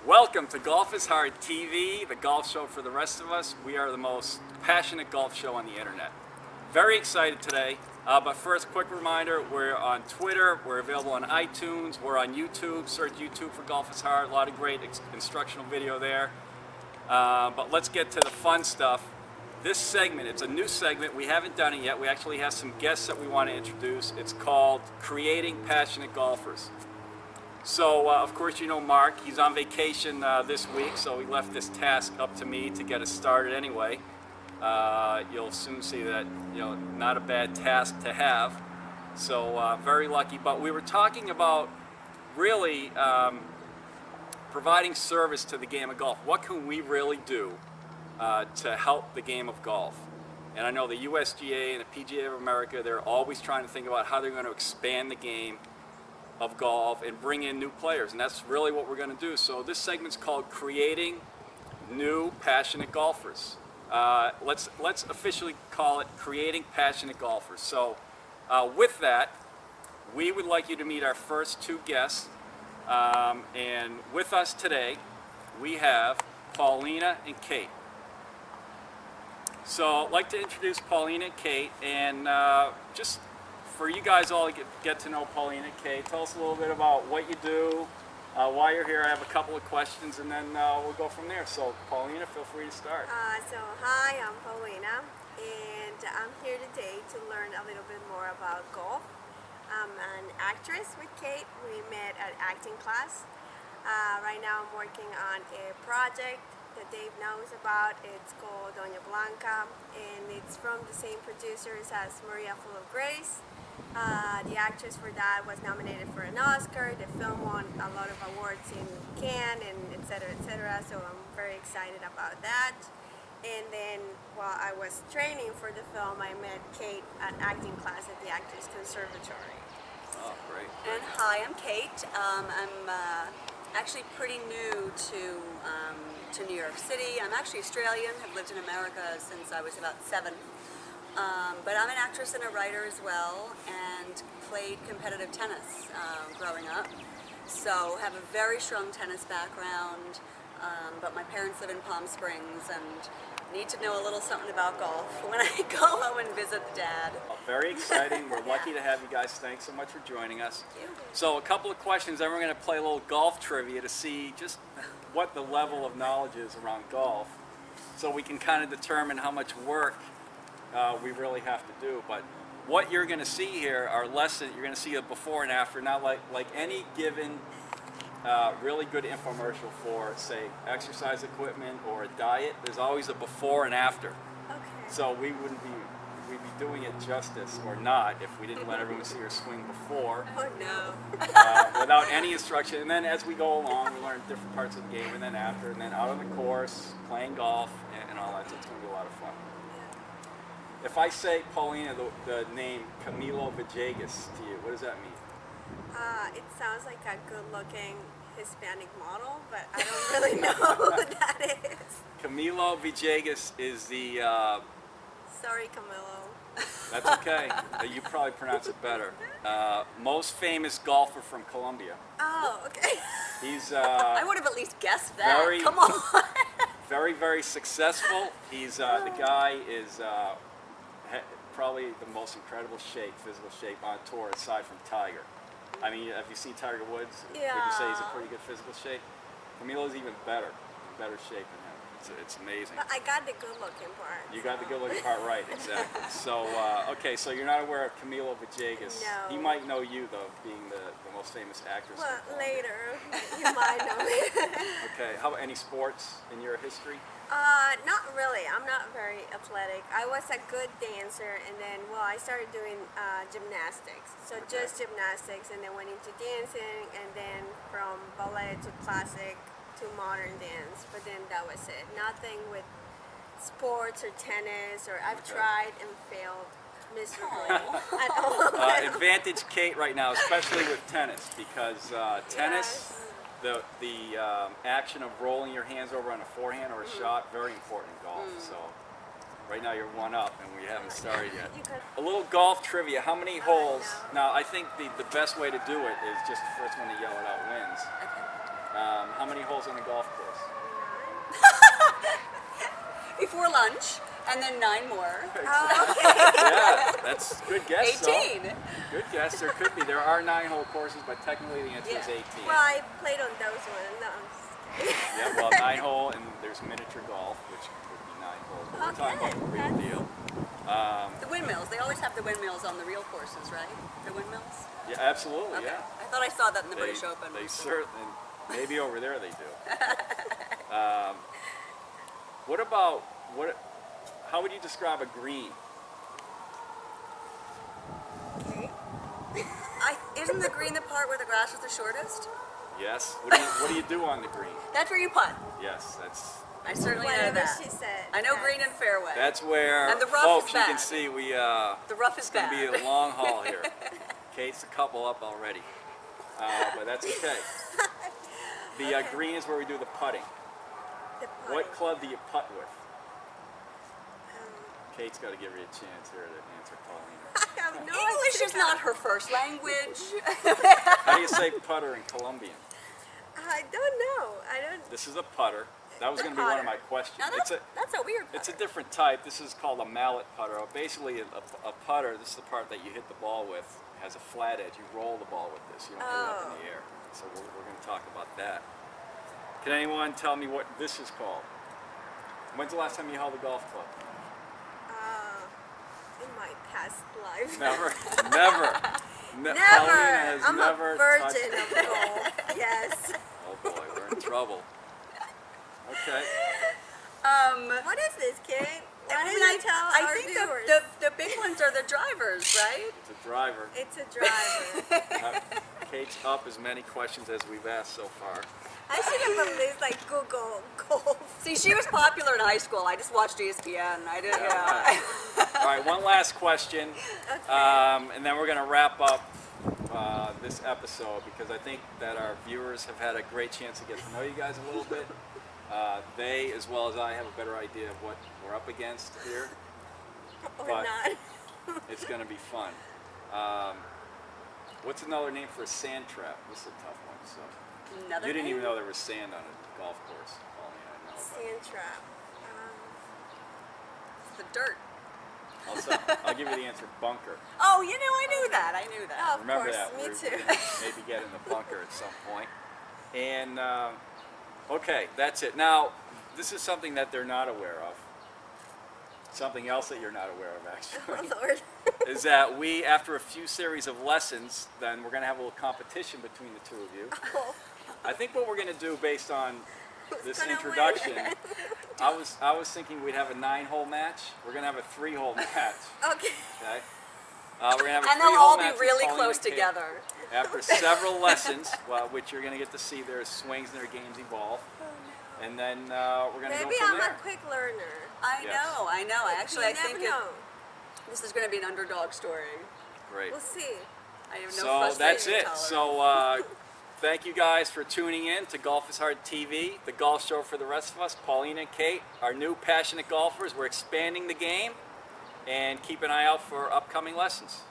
Welcome to Golf is Hard TV, the golf show for the rest of us. We are the most passionate golf show on the internet. Very excited today, but first, quick reminder, we're on Twitter, we're available on iTunes, we're on YouTube. Search YouTube for Golf is Hard, a lot of great instructional video there. But let's get to the fun stuff. This segment, it's a new segment, we haven't done it yet. We actually have some guests that we want to introduce. It's called Creating Passionate Golfers. So, of course, you know Mark, he's on vacation this week, so he left this task up to me to get us started anyway. You'll soon see that, not a bad task to have. So, very lucky. But we were talking about really providing service to the game of golf. What can we really do to help the game of golf? And I know the USGA and the PGA of America, they're always trying to think about how they're going to expand the game of golf and bring in new players, and that's really what we're going to do. So this segment's called Creating New Passionate Golfers. Let's officially call it Creating Passionate Golfers. So with that, we would like you to meet our first two guests, and with us today we have Paulina and Kate. So I'd like to introduce Paulina and Kate, and just for you guys all to get to know Paulina and Kate, tell us a little bit about what you do, why you're here. I have a couple of questions, and then we'll go from there. So, Paulina, feel free to start. Hi, I'm Paulina, and I'm here today to learn a little bit more about golf. I'm an actress with Kate. We met at acting class. Right now I'm working on a project that Dave knows about. It's called Doña Blanca, and it's from the same producers as Maria Full of Grace. The actress for that was nominated for an Oscar. The film won a lot of awards in Cannes, and etc., etc. So I'm very excited about that. And then while I was training for the film, I met Kate at acting class at the Actors Conservatory. Oh, great. And hi, I'm Kate. I'm actually pretty new to New York City. I'm actually Australian. I've lived in America since I was about 7. But I'm an actress and a writer as well, and played competitive tennis growing up. So have a very strong tennis background, but my parents live in Palm Springs and need to know a little something about golf when I go home and visit the dad. Oh, very exciting. We're lucky to have you guys. Thanks so much for joining us. Thank you. So a couple of questions, then we're going to play a little golf trivia to see just what the level of knowledge is around golf, so we can kind of determine how much work we really have to do. But what you're going to see here are lessons. You're going to see a before and after. Not like any given really good infomercial for, say, exercise equipment or a diet. There's always a before and after. Okay. So we'd be doing it justice, or not, if we didn't let everyone see her swing before. Oh no. Without any instruction. And then as we go along, we learn different parts of the game, and then after, and then out on the course, playing golf, and all that. So it's going to be a lot of fun. If I say, Paulina, the name Camilo Villegas to you, what does that mean? It sounds like a good-looking Hispanic model, but I don't really know who that is. Camilo Villegas is the... Sorry, Camilo. That's okay. You probably pronounce it better. Most famous golfer from Colombia. Oh, okay. He's... I would have at least guessed that. Very, Come on. very, very successful. He's the guy is probably the most incredible shape, physical shape on tour, aside from Tiger. I mean, have you seen Tiger Woods? Yeah. Would you say he's in pretty good physical shape? Camilo's even better shape than him. It's amazing. But I got the good-looking part. You got the good-looking part right, exactly. So, okay, so you're not aware of Camilo Villegas. No. He might know you, though, being the most famous actress. Well, from Colombia. later, you might know me. Okay, how about any sports in your history? Not really. I'm not very athletic. I was a good dancer, and then, I started doing gymnastics. So just gymnastics, and then went into dancing, and then from ballet to classic to modern dance. But then that was it. Nothing with sports or tennis, or I've tried and failed miserably at all. Advantage Kate right now, especially with tennis, because tennis... Yes. The action of rolling your hands over on a forehand or a shot, very important in golf. So right now you're 1 up, and we haven't started yet. A little golf trivia. How many holes? No. Now I think the best way to do it is just the first one to yell it out wins. How many holes on the golf course? Before lunch, and then 9 more. Oh, okay. Yeah, that's a good guess. 18. So. Good guess. There could be. There are 9-hole courses, but technically the answer is Yeah. 18. Well, I played on those ones. No, I'm just kidding. Yeah, well, 9-hole, and there's miniature golf, which would be 9 holes. But we're talking about the real Okay, deal. The windmills. They always have the windmills on the real courses, right? The windmills? Yeah, absolutely. Okay. Yeah. I thought I saw that in the British Open. They certainly, maybe over there they do. What about how would you describe a green? Okay. Isn't the green the part where the grass is the shortest? Yes. What do you do on the green? That's where you putt. Yes, that's I certainly know Whatever that. she said. I know Yes. green and fairway. that's where And the rough folks is you can bad. see we The rough is it's gonna bad. be a long haul here. Kate's a couple up already, but that's okay. The Okay. green is where we do the putting. The What putting. club do you putt with? Um, Kate's got to give you a chance here to answer Paulina. I have no English idea. is not her first language. How do you say putter in Colombian? I don't know. I don't. This is a putter. That was The going to be one of putter. my questions. Now that's a weird It's a putter. different type. This is called a mallet putter. Basically, a putter, this is the part that you hit the ball with, has a flat edge. You roll the ball with this. You don't hit it up in the air. So we're going to talk about that. Can anyone tell me what this is called? When's the last time you held a golf club? In my past life. Never. Never. Never. Paulina has I'm never a virgin touched- of golf. Yes. Oh boy, we're in trouble. Okay. What is this, Kate? Why I didn't mean, you tell I our think viewers? the big ones are the drivers, right? It's a driver. It's a driver. Kate's up as many questions as we've asked so far. I should have at least like Google golf. See, she was popular in high school. I just watched ESPN. I didn't. Yeah. All right, one last question, Okay. and then we're going to wrap up this episode because I think that our viewers have had a great chance to get to know you guys a little bit. They, as well as I, have a better idea of what we're up against here. Or But- not. It's going to be fun. What's another name for a sand trap? This is a tough one. So Another you didn't name? even know there was sand on a golf course, Paulina. I know. Sand trap. It's the dirt. I'll give you the answer: bunker. Oh, you know, I knew that. I knew that. Oh, of Remember course, that. me We're too. gonna maybe get in the bunker at some point. And okay, that's it. Now, this is something that they're not aware of. Something else that you're not aware of, Oh actually, Lord. is that we, after a few series of lessons, then we're going to have a little competition between the two of you. Oh, I think what we're going to do, based on this gonna introduction, win? I was thinking we'd have a 9-hole match. We're going to have a 3-hole match. Okay. Okay. We're gonna have a And they'll 3-hole all be match with really Paulina close and Kate. together. After several lessons, which you're going to get to see their swings and their games evolve. And then we're going to go Maybe from I'm there. a quick learner. I Yes. know. Actually, you I think never know. this is going to be an underdog story. Great. We'll see. I have no So frustration that's it. tolerance. So thank you guys for tuning in to Golf is Hard TV, the golf show for the rest of us. Paulina and Kate, our new passionate golfers. We're expanding the game, and keep an eye out for upcoming lessons.